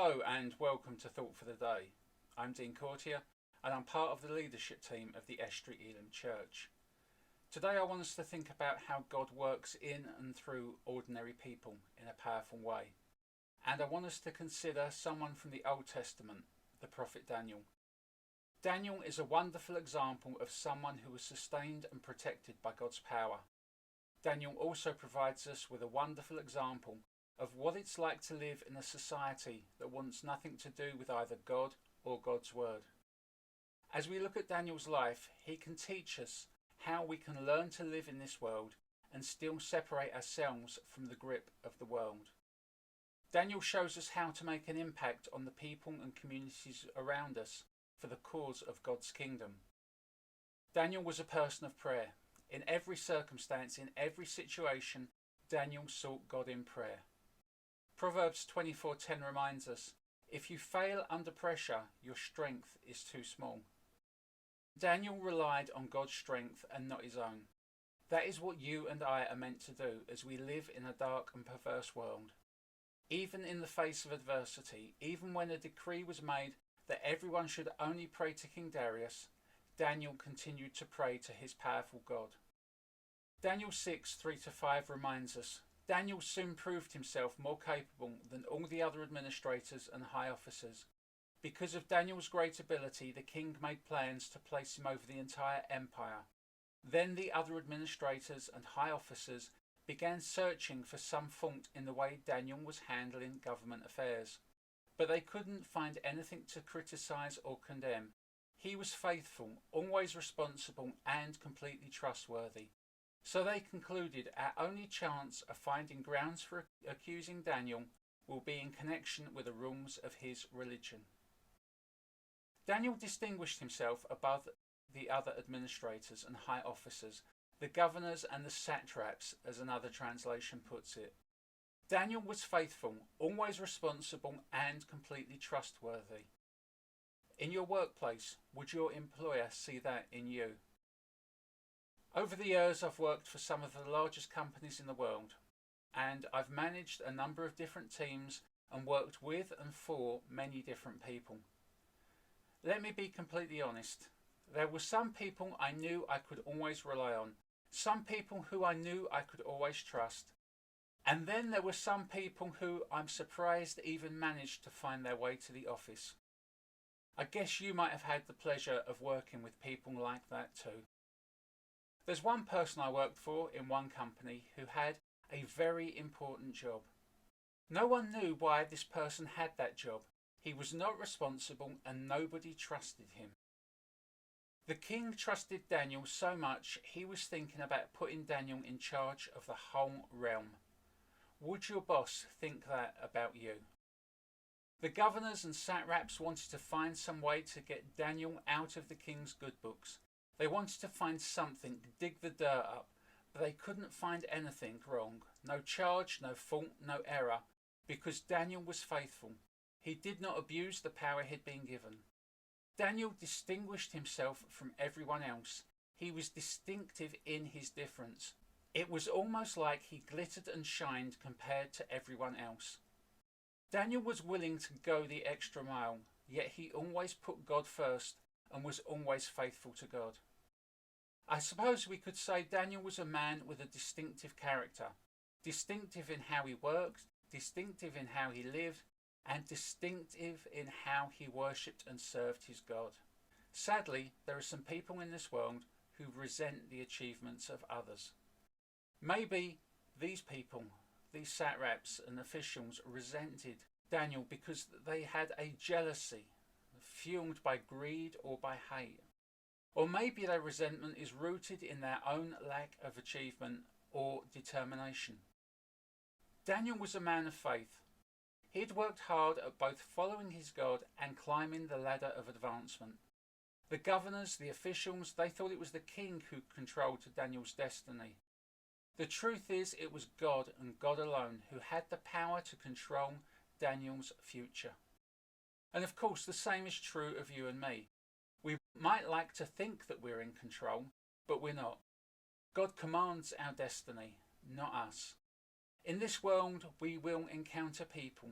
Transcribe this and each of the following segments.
Hello and welcome to Thought for the Day. I'm Dean Courtier and I'm part of the leadership team of the Estuary Elim Church. Today I want us to think about how God works in and through ordinary people in a powerful way. And I want us to consider someone from the Old Testament, the prophet Daniel. Daniel is a wonderful example of someone who was sustained and protected by God's power. Daniel also provides us with a wonderful example of what it's like to live in a society that wants nothing to do with either God or God's word. As we look at Daniel's life, he can teach us how we can learn to live in this world and still separate ourselves from the grip of the world. Daniel shows us how to make an impact on the people and communities around us for the cause of God's kingdom. Daniel was a person of prayer. In every circumstance, in every situation, Daniel sought God in prayer. Proverbs 24:10 reminds us, if you fail under pressure, your strength is too small. Daniel relied on God's strength and not his own. That is what you and I are meant to do as we live in a dark and perverse world. Even in the face of adversity, even when a decree was made that everyone should only pray to King Darius, Daniel continued to pray to his powerful God. Daniel 6:3-5 reminds us, Daniel soon proved himself more capable than all the other administrators and high officers. Because of Daniel's great ability, the king made plans to place him over the entire empire. Then the other administrators and high officers began searching for some fault in the way Daniel was handling government affairs. But they couldn't find anything to criticize or condemn. He was faithful, always responsible, and completely trustworthy. So they concluded our only chance of finding grounds for accusing Daniel will be in connection with the rules of his religion. Daniel distinguished himself above the other administrators and high officers, the governors and the satraps, as another translation puts it. Daniel was faithful, always responsible, and completely trustworthy. In your workplace, would your employer see that in you? Over the years, I've worked for some of the largest companies in the world, and I've managed a number of different teams and worked with and for many different people. Let me be completely honest. There were some people I knew I could always rely on, some people who I knew I could always trust, and then there were some people who I'm surprised even managed to find their way to the office. I guess you might have had the pleasure of working with people like that too. There's one person I worked for in one company who had a very important job. No one knew why this person had that job. He was not responsible and nobody trusted him. The king trusted Daniel so much he was thinking about putting Daniel in charge of the whole realm. Would your boss think that about you? The governors and satraps wanted to find some way to get Daniel out of the king's good books. They wanted to find something to dig the dirt up, but they couldn't find anything wrong. No charge, no fault, no error, because Daniel was faithful. He did not abuse the power he'd been given. Daniel distinguished himself from everyone else. He was distinctive in his difference. It was almost like he glittered and shined compared to everyone else. Daniel was willing to go the extra mile, yet he always put God first and was always faithful to God. I suppose we could say Daniel was a man with a distinctive character, distinctive in how he worked, distinctive in how he lived, and distinctive in how he worshipped and served his God. Sadly, there are some people in this world who resent the achievements of others. Maybe these people, these satraps and officials, resented Daniel because they had a jealousy fueled by greed or by hate. Or maybe their resentment is rooted in their own lack of achievement or determination. Daniel was a man of faith. He had worked hard at both following his God and climbing the ladder of advancement. The governors, the officials, they thought it was the king who controlled Daniel's destiny. The truth is, it was God and God alone who had the power to control Daniel's future. And of course, the same is true of you and me. We might like to think that we're in control, but we're not. God commands our destiny, not us. In this world, we will encounter people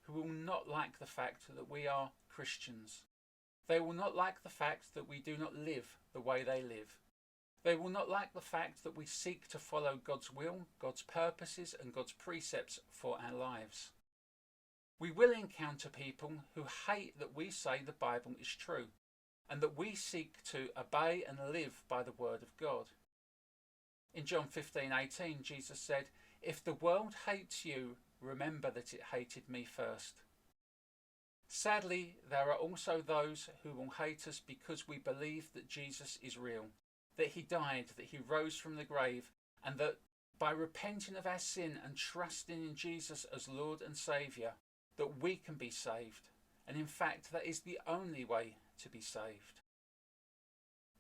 who will not like the fact that we are Christians. They will not like the fact that we do not live the way they live. They will not like the fact that we seek to follow God's will, God's purposes and God's precepts for our lives. We will encounter people who hate that we say the Bible is true and that we seek to obey and live by the word of God. In John 15:18, Jesus said, "If the world hates you, remember that it hated me first." Sadly, there are also those who will hate us because we believe that Jesus is real, that he died, that he rose from the grave, and that by repenting of our sin and trusting in Jesus as Lord and Saviour, that we can be saved. And in fact, that is the only way to be saved.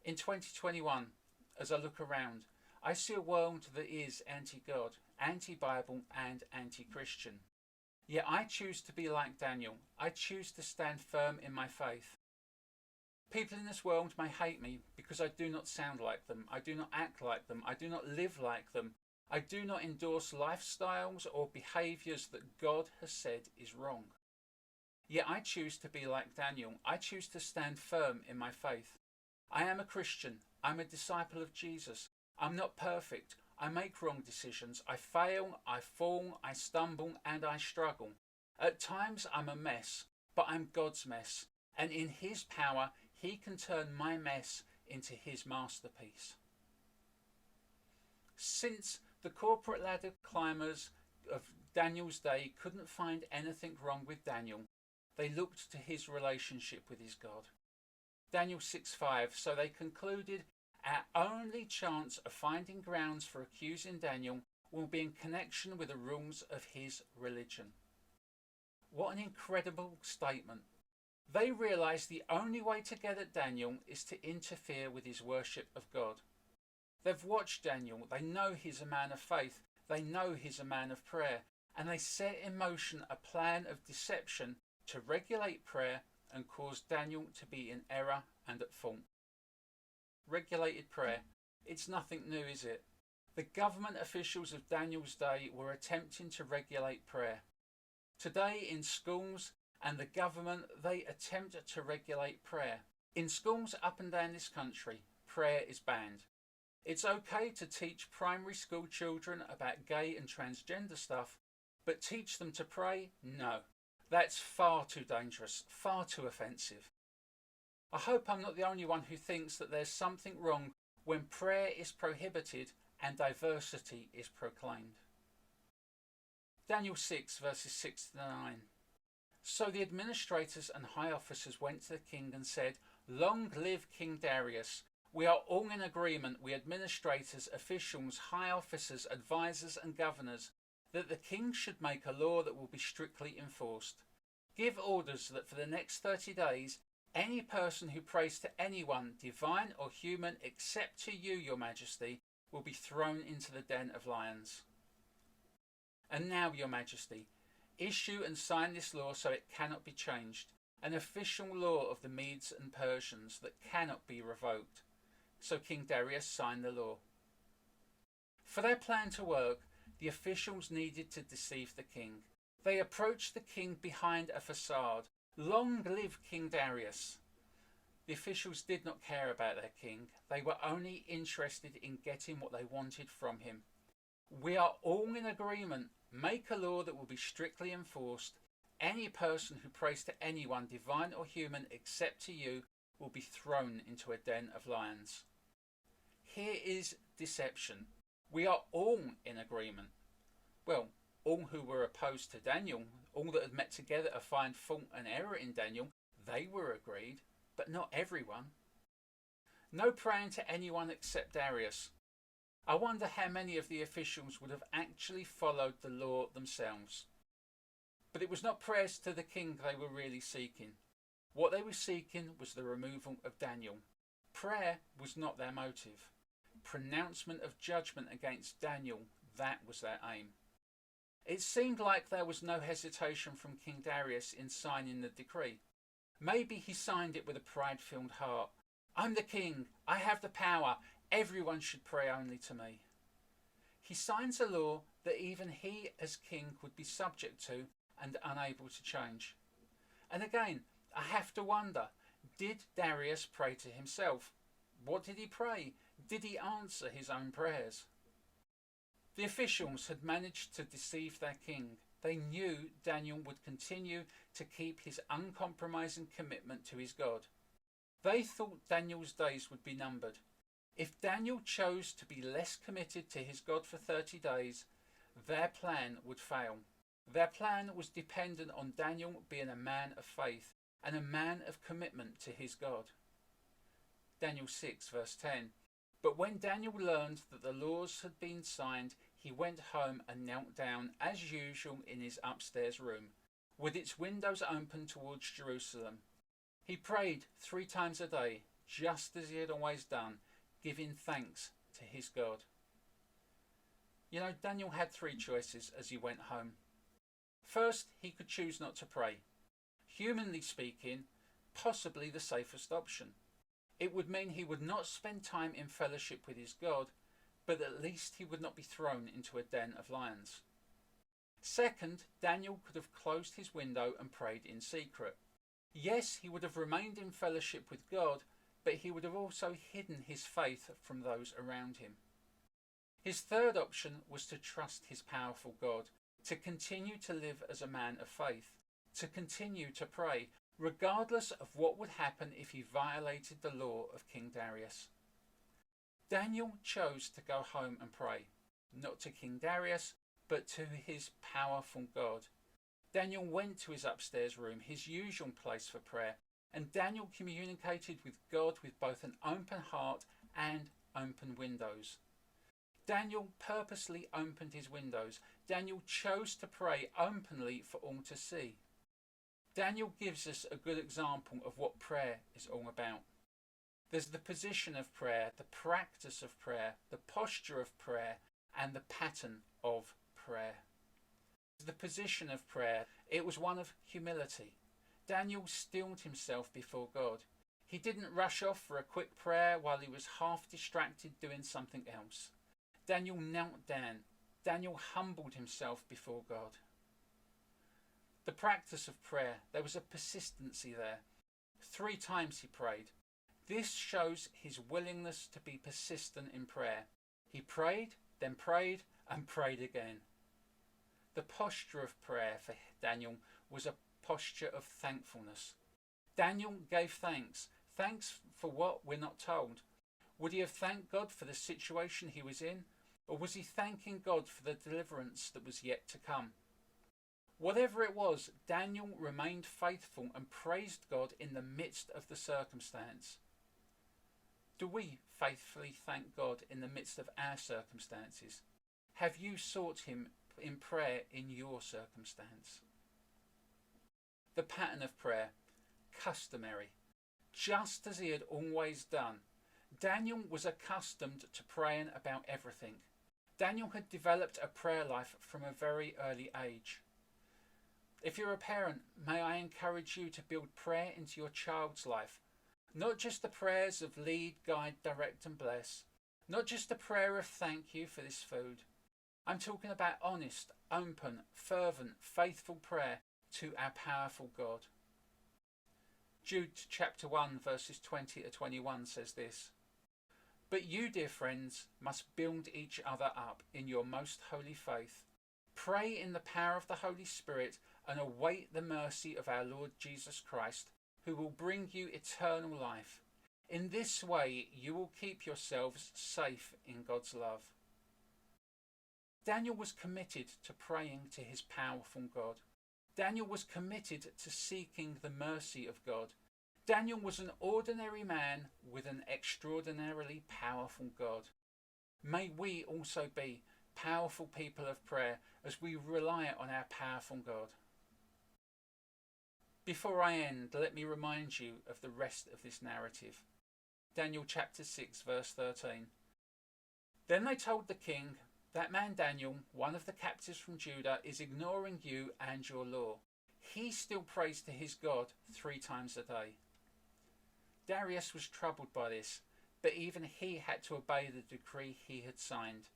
In 2021, as I look around, I see a world that is anti-God, anti-Bible and anti-Christian. Yet I choose to be like Daniel. I choose to stand firm in my faith. People in this world may hate me because I do not sound like them. I do not act like them. I do not live like them. I do not endorse lifestyles or behaviours that God has said is wrong. Yet I choose to be like Daniel. I choose to stand firm in my faith. I am a Christian. I'm a disciple of Jesus. I'm not perfect. I make wrong decisions. I fail, I fall, I stumble, and I struggle. At times I'm a mess, but I'm God's mess. And in his power, he can turn my mess into his masterpiece. Since the corporate ladder climbers of Daniel's day couldn't find anything wrong with Daniel, they looked to his relationship with his God. Daniel 6:5, so they concluded, our only chance of finding grounds for accusing Daniel will be in connection with the rules of his religion. What an incredible statement. They realised the only way to get at Daniel is to interfere with his worship of God. They've watched Daniel, they know he's a man of faith, they know he's a man of prayer, and they set in motion a plan of deception to regulate prayer and cause Daniel to be in error and at fault. Regulated prayer. It's nothing new, is it? The government officials of Daniel's day were attempting to regulate prayer. Today in schools and the government, they attempt to regulate prayer. In schools up and down this country, prayer is banned. It's okay to teach primary school children about gay and transgender stuff, but teach them to pray? No. That's far too dangerous, far too offensive. I hope I'm not the only one who thinks that there's something wrong when prayer is prohibited and diversity is proclaimed. Daniel 6 verses 6 to 9. So the administrators and high officers went to the king and said, long live King Darius. We are all in agreement, we administrators, officials, high officers, advisors and governors, that the king should make a law that will be strictly enforced. Give orders that for the next 30 days, any person who prays to anyone, divine or human, except to you, your majesty, will be thrown into the den of lions. And now, your majesty, issue and sign this law so it cannot be changed, an official law of the Medes and Persians that cannot be revoked. So King Darius signed the law. For their plan to work, the officials needed to deceive the king. They approached the king behind a facade. Long live King Darius. The officials did not care about their king. They were only interested in getting what they wanted from him. We are all in agreement. Make a law that will be strictly enforced. Any person who prays to anyone, divine or human, except to you, will be thrown into a den of lions. Here is deception. We are all in agreement. Well, all who were opposed to Daniel, all that had met together to find fault and error in Daniel, they were agreed, but not everyone. No praying to anyone except Darius. I wonder how many of the officials would have actually followed the law themselves. But it was not prayers to the king they were really seeking. What they were seeking was the removal of Daniel. Prayer was not their motive. Pronouncement of judgment against Daniel, that was their aim. It seemed like there was no hesitation from King Darius in signing the decree. Maybe he signed it with a pride-filled heart. I'm the king, I have the power, everyone should pray only to me. He signs a law that even he as king would be subject to and unable to change. And again, I have to wonder, did Darius pray to himself? What did he pray? Did he answer his own prayers? The officials had managed to deceive their king. They knew Daniel would continue to keep his uncompromising commitment to his God. They thought Daniel's days would be numbered. If Daniel chose to be less committed to his God for 30 days, their plan would fail. Their plan was dependent on Daniel being a man of faith and a man of commitment to his God. Daniel 6 verse 10. But when Daniel learned that the laws had been signed, he went home and knelt down as usual in his upstairs room, with its windows open towards Jerusalem. He prayed 3 times a day, just as he had always done, giving thanks to his God. You know, Daniel had 3 choices as he went home. First, he could choose not to pray. Humanly speaking, possibly the safest option. It would mean he would not spend time in fellowship with his God, but at least he would not be thrown into a den of lions. Second, Daniel could have closed his window and prayed in secret. Yes, he would have remained in fellowship with God, but he would have also hidden his faith from those around him. His third option was to trust his powerful God, to continue to live as a man of faith, to continue to pray, regardless of what would happen if he violated the law of King Darius. Daniel chose to go home and pray, not to King Darius, but to his powerful God. Daniel went to his upstairs room, his usual place for prayer, and Daniel communicated with God with both an open heart and open windows. Daniel purposely opened his windows. Daniel chose to pray openly for all to see. Daniel gives us a good example of what prayer is all about. There's the position of prayer, the practice of prayer, the posture of prayer, and the pattern of prayer. The position of prayer, it was one of humility. Daniel stilled himself before God. He didn't rush off for a quick prayer while he was half distracted doing something else. Daniel knelt down. Daniel humbled himself before God. The practice of prayer, there was a persistency there. 3 times he prayed. This shows his willingness to be persistent in prayer. He prayed, then prayed, and prayed again. The posture of prayer for Daniel was a posture of thankfulness. Daniel gave thanks. Thanks for what we're not told. Would he have thanked God for the situation he was in? Or was he thanking God for the deliverance that was yet to come? Whatever it was, Daniel remained faithful and praised God in the midst of the circumstance. Do we faithfully thank God in the midst of our circumstances? Have you sought him in prayer in your circumstance? The pattern of prayer, customary, just as he had always done. Daniel was accustomed to praying about everything. Daniel had developed a prayer life from a very early age. If you're a parent, may I encourage you to build prayer into your child's life. Not just the prayers of lead, guide, direct and bless. Not just a prayer of thank you for this food. I'm talking about honest, open, fervent, faithful prayer to our powerful God. Jude chapter 1 verses 20 to 21 says this. But you, dear friends, must build each other up in your most holy faith. Pray in the power of the Holy Spirit and await the mercy of our Lord Jesus Christ, who will bring you eternal life. In this way you will keep yourselves safe in God's love. Daniel was committed to praying to his powerful God. Daniel was committed to seeking the mercy of God. Daniel was an ordinary man with an extraordinarily powerful God. May we also be powerful people of prayer as we rely on our powerful God. Before I end, let me remind you of the rest of this narrative. Daniel chapter 6 verse 13. Then they told the king, that man Daniel, one of the captives from Judah, is ignoring you and your law. He still prays to his God 3 times a day. Darius was troubled by this, but even he had to obey the decree he had signed.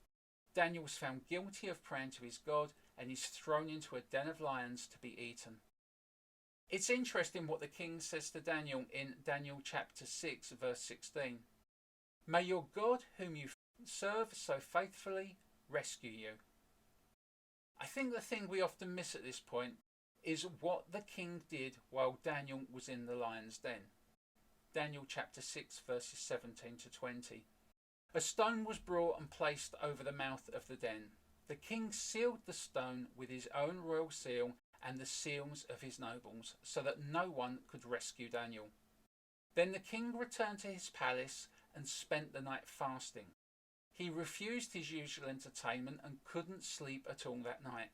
Daniel was found guilty of praying to his God and is thrown into a den of lions to be eaten. It's interesting what the king says to Daniel in Daniel chapter 6 verse 16. May your God whom you serve so faithfully rescue you. I think the thing we often miss at this point is what the king did while Daniel was in the lion's den. Daniel chapter 6 verses 17 to 20. A stone was brought and placed over the mouth of the den. The king sealed the stone with his own royal seal and the seals of his nobles, so that no one could rescue Daniel. Then the king returned to his palace and spent the night fasting. He refused his usual entertainment and couldn't sleep at all that night.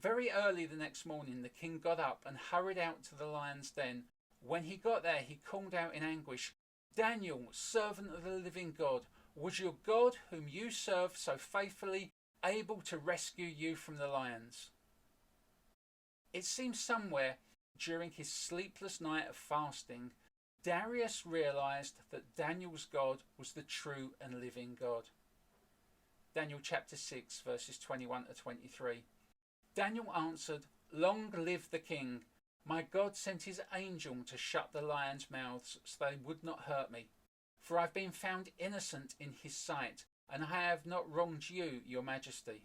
Very early the next morning the king got up and hurried out to the lion's den. When he got there he called out in anguish, Daniel, servant of the living God, was your God whom you serve so faithfully able to rescue you from the lions? It seems somewhere during his sleepless night of fasting, Darius realized that Daniel's God was the true and living God. Daniel chapter 6 verses 21 to 23. Daniel answered, Long live the king. My God sent his angel to shut the lions' mouths so they would not hurt me. For I've been found innocent in his sight, and I have not wronged you, your majesty.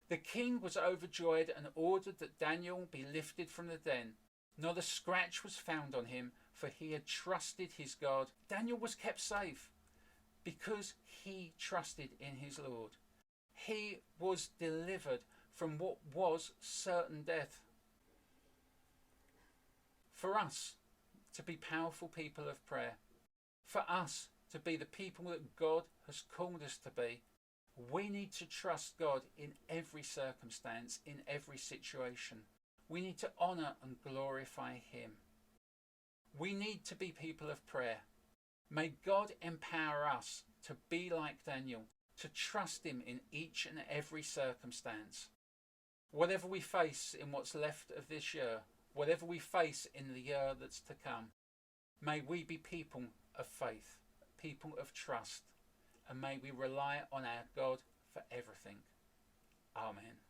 The king was overjoyed and ordered that Daniel be lifted from the den. Not a scratch was found on him, for he had trusted his God. Daniel was kept safe because he trusted in his Lord. He was delivered from what was certain death. For us to be powerful people of prayer, for us to be the people that God has called us to be, we need to trust God in every circumstance, in every situation. We need to honour and glorify him. We need to be people of prayer. May God empower us to be like Daniel, to trust him in each and every circumstance. Whatever we face in what's left of this year, whatever we face in the year that's to come, may we be people of faith, people of trust, and may we rely on our God for everything. Amen.